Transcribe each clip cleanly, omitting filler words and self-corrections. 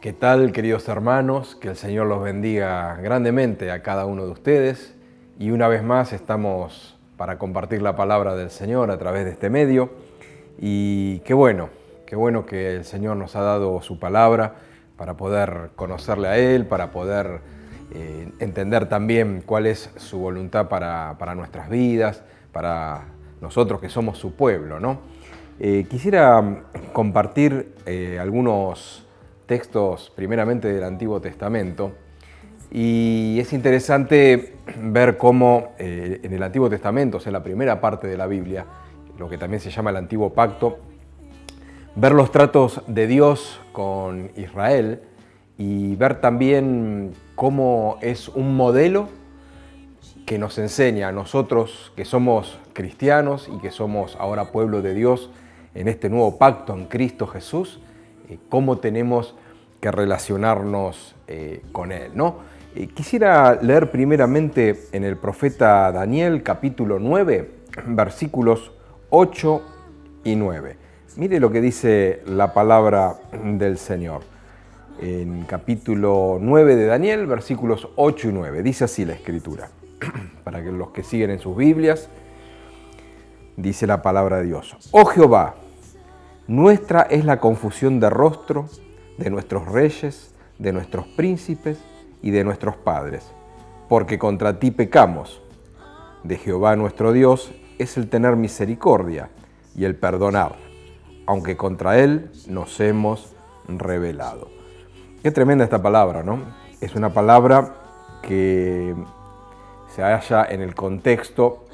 ¿Qué tal, queridos hermanos? Que el Señor los bendiga grandemente a cada uno de ustedes. Y una vez más estamos para compartir la palabra del Señor a través de este medio. Y qué bueno que el Señor nos ha dado su palabra para poder conocerle a Él, para poder entender también cuál es su voluntad para nuestras vidas, para nosotros que somos su pueblo, ¿no? Quisiera compartir algunos textos primeramente del Antiguo Testamento, y es interesante ver cómo en el Antiguo Testamento, o sea, la primera parte de la Biblia, lo que también se llama el Antiguo Pacto, ver los tratos de Dios con Israel y ver también cómo es un modelo que nos enseña a nosotros que somos cristianos y que somos ahora pueblo de Dios en este nuevo pacto en Cristo Jesús, cómo tenemos que relacionarnos con Él, ¿no? Quisiera leer primeramente en el profeta Daniel, capítulo 9, versículos 8 y 9. Mire lo que dice la palabra del Señor. En capítulo 9 de Daniel, versículos 8 y 9. Dice así la Escritura. Para que los que siguen en sus Biblias, dice la palabra de Dios. Oh Jehová, nuestra es la confusión de rostro de nuestros reyes, de nuestros príncipes y de nuestros padres, porque contra ti pecamos. De Jehová nuestro Dios es el tener misericordia y el perdonar, aunque contra Él nos hemos rebelado. Qué tremenda esta palabra, ¿no? Es una palabra que se halla en el contexto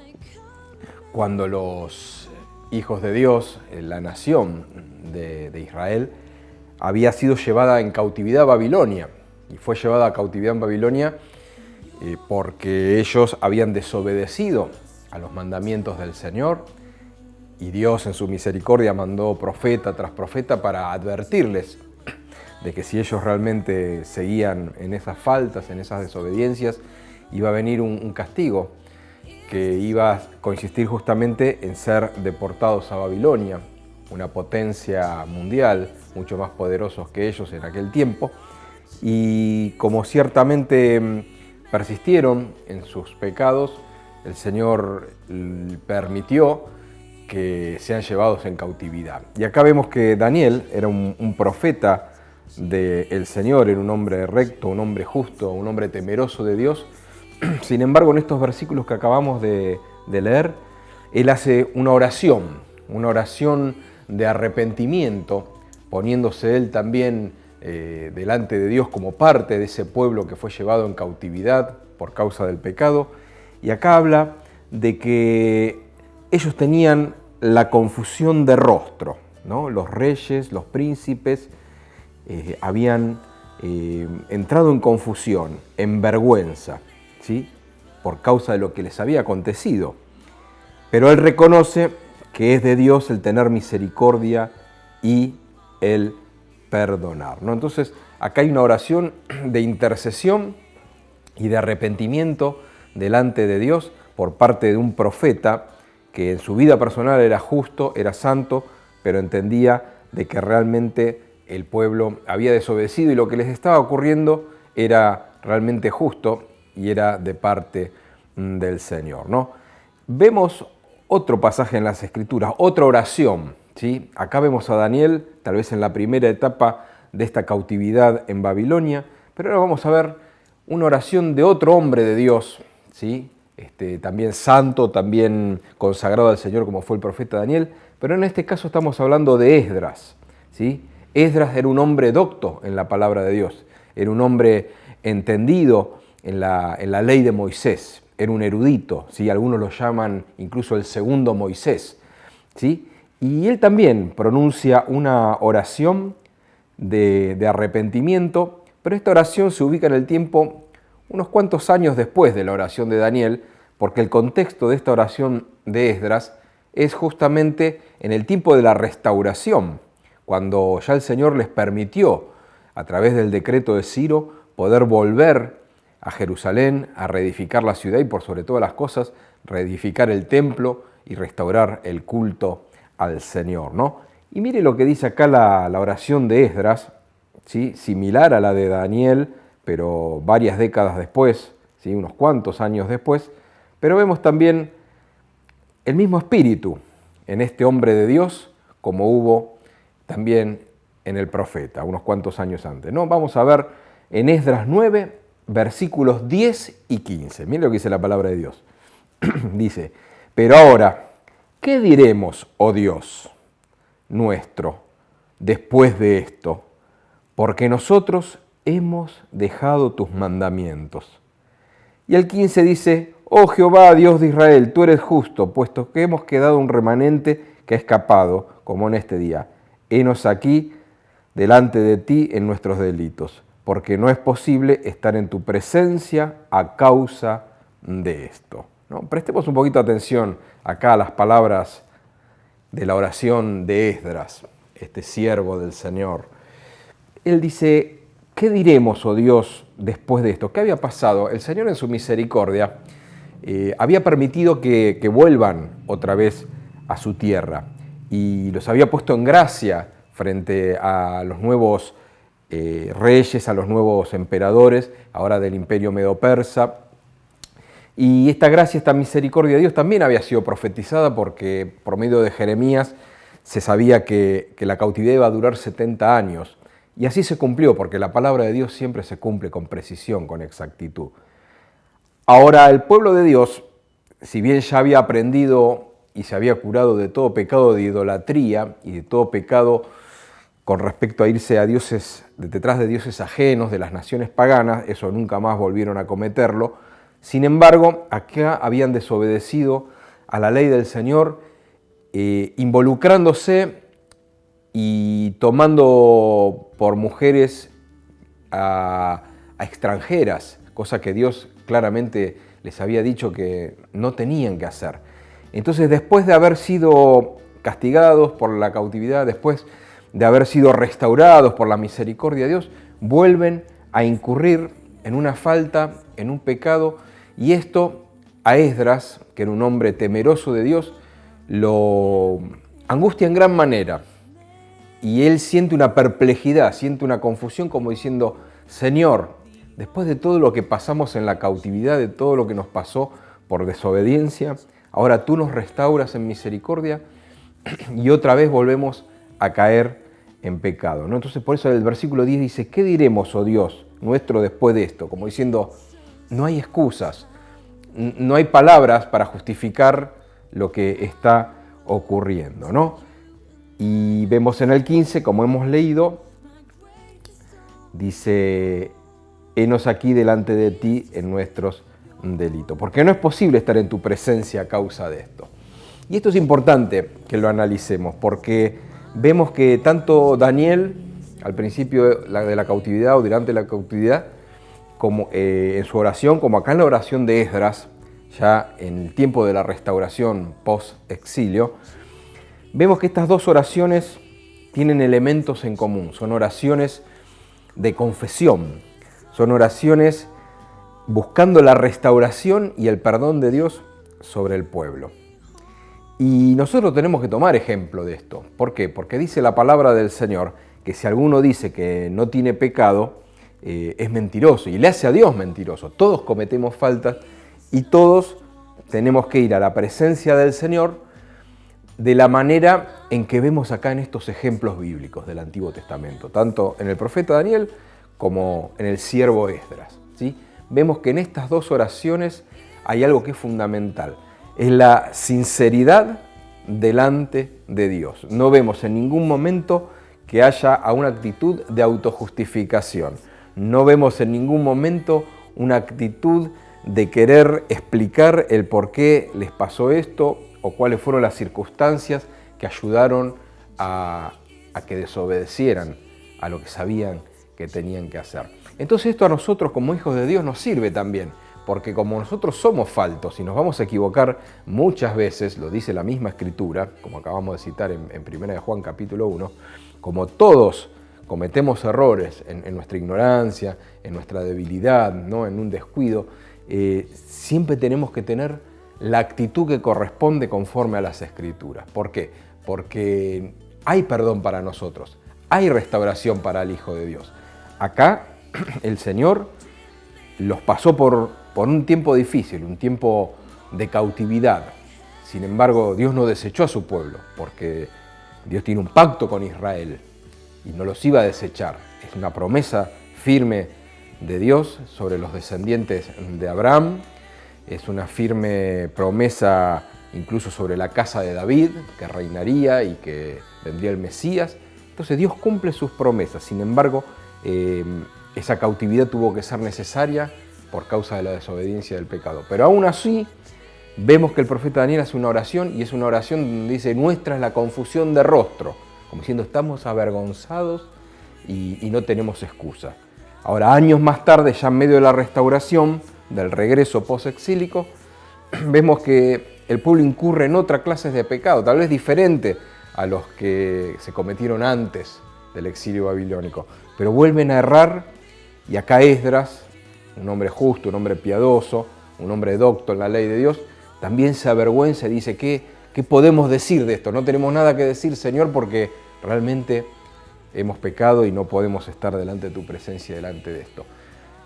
cuando los hijos de Dios, la nación de Israel, había sido llevada en cautividad a Babilonia. Y fue llevada a cautividad en Babilonia porque ellos habían desobedecido a los mandamientos del Señor, y Dios en su misericordia mandó profeta tras profeta para advertirles de que si ellos realmente seguían en esas faltas, en esas desobediencias, iba a venir un castigo que iba a consistir justamente en ser deportados a Babilonia, una potencia mundial, mucho más poderosos que ellos en aquel tiempo. Y como ciertamente persistieron en sus pecados, el Señor permitió que sean llevados en cautividad. Y acá vemos que Daniel era un profeta del Señor, era un hombre recto, un hombre justo, un hombre temeroso de Dios. Sin embargo, en estos versículos que acabamos de leer, él hace una oración de arrepentimiento, poniéndose él también delante de Dios como parte de ese pueblo que fue llevado en cautividad por causa del pecado. Y acá habla de que ellos tenían la confusión de rostro, ¿no? Los reyes, los príncipes habían entrado en confusión, en vergüenza, ¿sí? Por causa de lo que les había acontecido. Pero él reconoce que es de Dios el tener misericordia y el perdonar, ¿no? Entonces, acá hay una oración de intercesión y de arrepentimiento delante de Dios por parte de un profeta que en su vida personal era justo, era santo, pero entendía de que realmente el pueblo había desobedecido y lo que les estaba ocurriendo era realmente justo y era de parte del Señor, ¿no? Vemos otro pasaje en las Escrituras, otra oración, ¿sí? Acá vemos a Daniel, tal vez en la primera etapa de esta cautividad en Babilonia, pero ahora vamos a ver una oración de otro hombre de Dios, ¿sí? También santo, también consagrado al Señor como fue el profeta Daniel, pero en este caso estamos hablando de Esdras, ¿sí? Esdras era un hombre docto en la palabra de Dios, era un hombre entendido en la ley de Moisés, era un erudito, ¿sí? Algunos lo llaman incluso el segundo Moisés, ¿sí? Y él también pronuncia una oración de arrepentimiento, pero esta oración se ubica en el tiempo unos cuantos años después de la oración de Daniel, porque el contexto de esta oración de Esdras es justamente en el tiempo de la restauración, cuando ya el Señor les permitió, a través del decreto de Ciro, poder volver a Jerusalén, a reedificar la ciudad y por sobre todas las cosas, reedificar el templo y restaurar el culto al Señor, ¿no? Y mire lo que dice acá la oración de Esdras, ¿sí? Similar a la de Daniel, pero varias décadas después, ¿sí? Unos cuantos años después, pero vemos también el mismo espíritu en este hombre de Dios como hubo también en el profeta, unos cuantos años antes, ¿no? Vamos a ver en Esdras 9, versículos 10 y 15. Miren lo que dice la palabra de Dios. Dice, pero ahora, ¿qué diremos, oh Dios nuestro, después de esto? Porque nosotros hemos dejado tus mandamientos. Y el 15 dice, oh Jehová, Dios de Israel, tú eres justo, puesto que hemos quedado un remanente que ha escapado, como en este día. Henos aquí delante de ti en nuestros delitos, porque no es posible estar en tu presencia a causa de esto. ¿No? Prestemos un poquito de atención acá a las palabras de la oración de Esdras, este siervo del Señor. Él dice, ¿qué diremos, oh Dios, después de esto? ¿Qué había pasado? El Señor en su misericordia había permitido que vuelvan otra vez a su tierra y los había puesto en gracia frente a los nuevos reyes, a los nuevos emperadores, ahora del imperio medo-persa. Y esta gracia, esta misericordia de Dios también había sido profetizada porque por medio de Jeremías se sabía que la cautividad iba a durar 70 años. Y así se cumplió, porque la palabra de Dios siempre se cumple con precisión, con exactitud. Ahora, el pueblo de Dios, si bien ya había aprendido y se había curado de todo pecado de idolatría y de todo pecado con respecto a irse a dioses, detrás de dioses ajenos de las naciones paganas, eso nunca más volvieron a cometerlo. Sin embargo, acá habían desobedecido a la ley del Señor, involucrándose y tomando por mujeres a extranjeras, cosa que Dios claramente les había dicho que no tenían que hacer. Entonces, después de haber sido castigados por la cautividad, después de haber sido restaurados por la misericordia de Dios, vuelven a incurrir en una falta, en un pecado, y esto a Esdras, que era un hombre temeroso de Dios, lo angustia en gran manera. Y él siente una perplejidad, siente una confusión como diciendo, Señor, después de todo lo que pasamos en la cautividad, de todo lo que nos pasó por desobediencia, ahora tú nos restauras en misericordia y otra vez volvemos a caer en pecado, ¿no? Entonces por eso el versículo 10 dice, ¿qué diremos, oh Dios nuestro, después de esto? Como diciendo, no hay excusas, no hay palabras para justificar lo que está ocurriendo, ¿no? Y vemos en el 15, como hemos leído, dice, henos aquí delante de ti en nuestros delitos, porque no es posible estar en tu presencia a causa de esto. Y esto es importante que lo analicemos, porque vemos que tanto Daniel, al principio de la cautividad o durante la cautividad, como en su oración, como acá en la oración de Esdras, ya en el tiempo de la restauración post-exilio, vemos que estas dos oraciones tienen elementos en común. Son oraciones de confesión, son oraciones buscando la restauración y el perdón de Dios sobre el pueblo. Y nosotros tenemos que tomar ejemplo de esto. ¿Por qué? Porque dice la palabra del Señor que si alguno dice que no tiene pecado, es mentiroso y le hace a Dios mentiroso. Todos cometemos faltas y todos tenemos que ir a la presencia del Señor de la manera en que vemos acá en estos ejemplos bíblicos del Antiguo Testamento, tanto en el profeta Daniel como en el siervo Esdras, ¿sí? Vemos que en estas dos oraciones hay algo que es fundamental, es la sinceridad delante de Dios. No vemos en ningún momento que haya una actitud de autojustificación, no vemos en ningún momento una actitud de querer explicar el por qué les pasó esto o cuáles fueron las circunstancias que ayudaron a que desobedecieran a lo que sabían que tenían que hacer. Entonces esto a nosotros como hijos de Dios nos sirve también, porque como nosotros somos faltos y nos vamos a equivocar muchas veces, lo dice la misma Escritura, como acabamos de citar en 1 Juan capítulo 1, como todos cometemos errores en nuestra ignorancia, en nuestra debilidad, ¿no? En un descuido, siempre tenemos que tener la actitud que corresponde conforme a las Escrituras. ¿Por qué? Porque hay perdón para nosotros, hay restauración para el Hijo de Dios. Acá el Señor los pasó por un tiempo difícil, un tiempo de cautividad. Sin embargo, Dios no desechó a su pueblo, porque Dios tiene un pacto con Israel y no los iba a desechar. Es una promesa firme de Dios sobre los descendientes de Abraham. Es una firme promesa incluso sobre la casa de David, que reinaría y que vendría el Mesías. Entonces Dios cumple sus promesas. Sin embargo, esa cautividad tuvo que ser necesaria por causa de la desobediencia del pecado. Pero aún así, vemos que el profeta Daniel hace una oración, y es una oración donde dice: nuestra es la confusión de rostro, como diciendo, estamos avergonzados y no tenemos excusa. Ahora, años más tarde, ya en medio de la restauración, del regreso post-exílico, vemos que el pueblo incurre en otra clase de pecado, tal vez diferente a los que se cometieron antes del exilio babilónico, pero vuelven a errar, y acá Esdras, un hombre justo, un hombre piadoso, un hombre docto en la ley de Dios, también se avergüenza y dice: ¿qué podemos decir de esto? No tenemos nada que decir, Señor, porque realmente hemos pecado y no podemos estar delante de tu presencia, delante de esto.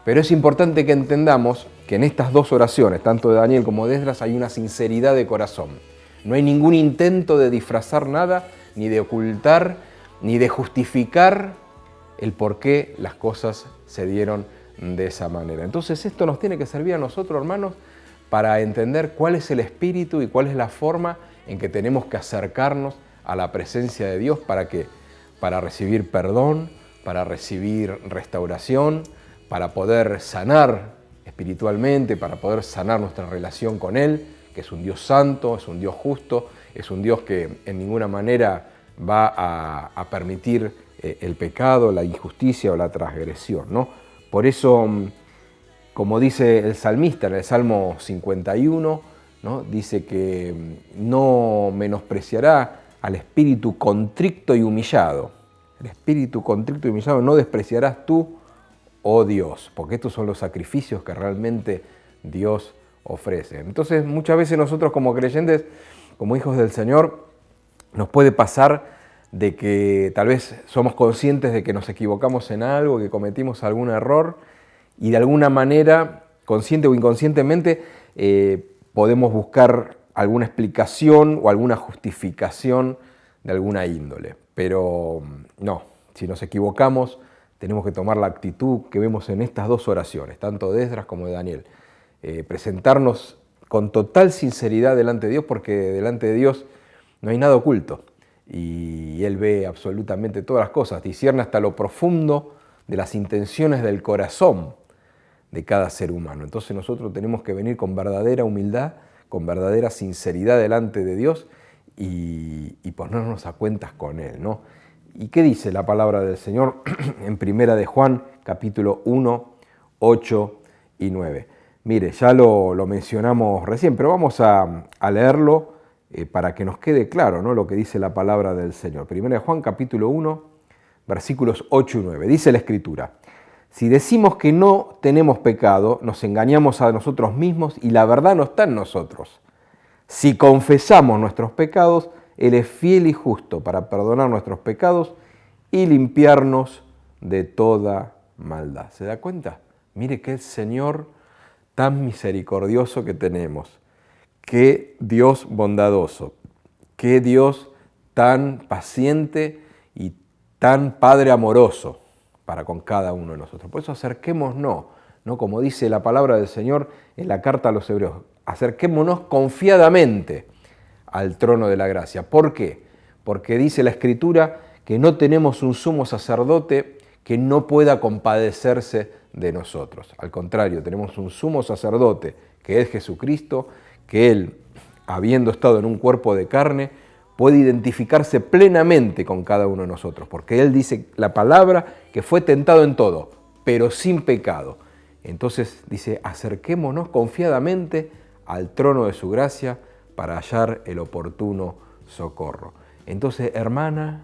Pero es importante que entendamos que en estas dos oraciones, tanto de Daniel como de Esdras, hay una sinceridad de corazón. No hay ningún intento de disfrazar nada, ni de ocultar, ni de justificar el por qué las cosas se dieron de esa manera. Entonces esto nos tiene que servir a nosotros, hermanos, para entender cuál es el espíritu y cuál es la forma en que tenemos que acercarnos a la presencia de Dios. ¿Para qué? Para recibir perdón, para recibir restauración, para poder sanar espiritualmente, para poder sanar nuestra relación con Él, que es un Dios santo, es un Dios justo, es un Dios que en ninguna manera va a permitir el pecado, la injusticia o la transgresión, ¿no? Por eso, como dice el salmista en el Salmo 51, ¿no? Dice que no menospreciará al espíritu contrito y humillado. El espíritu contrito y humillado no despreciarás tú, oh Dios, porque estos son los sacrificios que realmente Dios ofrece. Entonces, muchas veces nosotros como creyentes, como hijos del Señor, nos puede pasar de que tal vez somos conscientes de que nos equivocamos en algo, que cometimos algún error, y de alguna manera, consciente o inconscientemente, podemos buscar alguna explicación o alguna justificación de alguna índole. Pero no, si nos equivocamos, tenemos que tomar la actitud que vemos en estas dos oraciones, tanto de Esdras como de Daniel. Presentarnos con total sinceridad delante de Dios, porque delante de Dios no hay nada oculto. Y Él ve absolutamente todas las cosas, discierne hasta lo profundo de las intenciones del corazón de cada ser humano. Entonces nosotros tenemos que venir con verdadera humildad, con verdadera sinceridad delante de Dios y ponernos a cuentas con Él, ¿no? ¿Y qué dice la palabra del Señor en Primera de Juan, capítulo 1, 8 y 9? Mire, ya lo mencionamos recién, pero vamos a leerlo para que nos quede claro, ¿no?, lo que dice la palabra del Señor. Primera de Juan, capítulo 1, versículos 8 y 9. Dice la Escritura: si decimos que no tenemos pecado, nos engañamos a nosotros mismos y la verdad no está en nosotros. Si confesamos nuestros pecados, Él es fiel y justo para perdonar nuestros pecados y limpiarnos de toda maldad. ¿Se da cuenta? Mire qué Señor tan misericordioso que tenemos. Qué Dios bondadoso. Qué Dios tan paciente y tan Padre amoroso para con cada uno de nosotros. Por eso acerquémonos, ¿no? Como dice la palabra del Señor en la carta a los Hebreos, acerquémonos confiadamente al trono de la gracia. ¿Por qué? Porque dice la Escritura que no tenemos un sumo sacerdote que no pueda compadecerse de nosotros. Al contrario, tenemos un sumo sacerdote que es Jesucristo, que Él, habiendo estado en un cuerpo de carne, puede identificarse plenamente con cada uno de nosotros, porque Él dice la palabra que fue tentado en todo, pero sin pecado. Entonces dice, acerquémonos confiadamente al trono de su gracia para hallar el oportuno socorro. Entonces, hermana,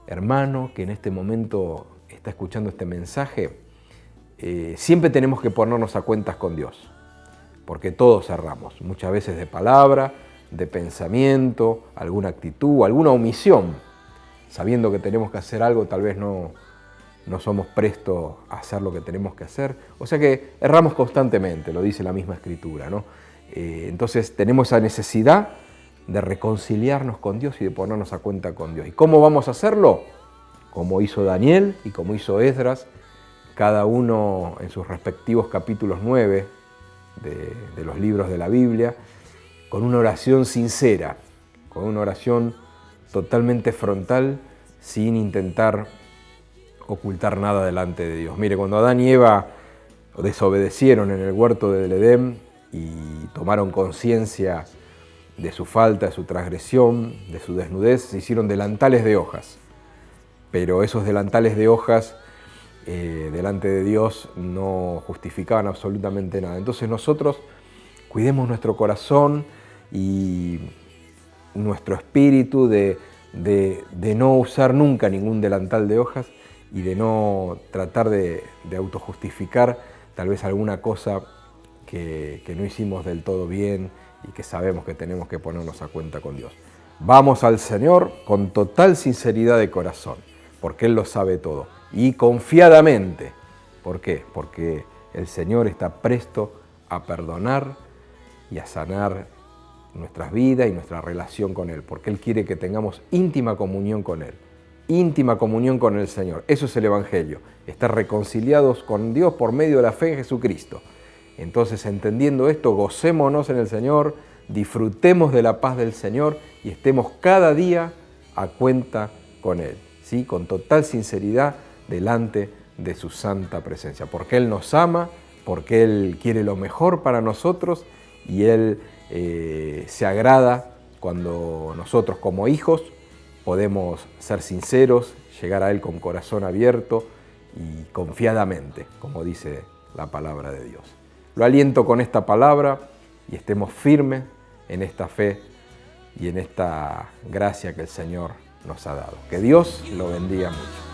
hermano, que en este momento está escuchando este mensaje, siempre tenemos que ponernos a cuentas con Dios, porque todos erramos, muchas veces de palabra, de pensamiento, alguna actitud, alguna omisión. sabiendo que tenemos que hacer algo, tal vez no somos prestos a hacer lo que tenemos que hacer. O sea que erramos constantemente, lo dice la misma Escritura, ¿no? Entonces tenemos esa necesidad de reconciliarnos con Dios y de ponernos a cuenta con Dios. ¿Y cómo vamos a hacerlo? Como hizo Daniel y como hizo Esdras, cada uno en sus respectivos capítulos 9 de los libros de la Biblia, con una oración sincera, con una oración totalmente frontal, sin intentar ocultar nada delante de Dios. Mire, cuando Adán y Eva desobedecieron en el huerto del Edén y tomaron conciencia de su falta, de su transgresión, de su desnudez, se hicieron delantales de hojas. Pero esos delantales de hojas delante de Dios no justificaban absolutamente nada. Entonces nosotros cuidemos nuestro corazón y nuestro espíritu de no usar nunca ningún delantal de hojas y de no tratar de autojustificar tal vez alguna cosa que no hicimos del todo bien y que sabemos que tenemos que ponernos a cuenta con Dios. Vamos al Señor con total sinceridad de corazón, porque Él lo sabe todo. Y confiadamente. ¿Por qué? Porque el Señor está presto a perdonar y a sanar nuestras vidas y nuestra relación con Él, porque Él quiere que tengamos íntima comunión con Él, íntima comunión con el Señor. Eso es el Evangelio, estar reconciliados con Dios por medio de la fe en Jesucristo. Entonces, entendiendo esto, gocémonos en el Señor, disfrutemos de la paz del Señor y estemos cada día a cuenta con Él, ¿sí? Con total sinceridad delante de su santa presencia, porque Él nos ama, porque Él quiere lo mejor para nosotros y Él se agrada cuando nosotros como hijos podemos ser sinceros, llegar a Él con corazón abierto y confiadamente, como dice la palabra de Dios. Lo aliento con esta palabra y estemos firmes en esta fe y en esta gracia que el Señor nos ha dado. Que Dios lo bendiga mucho.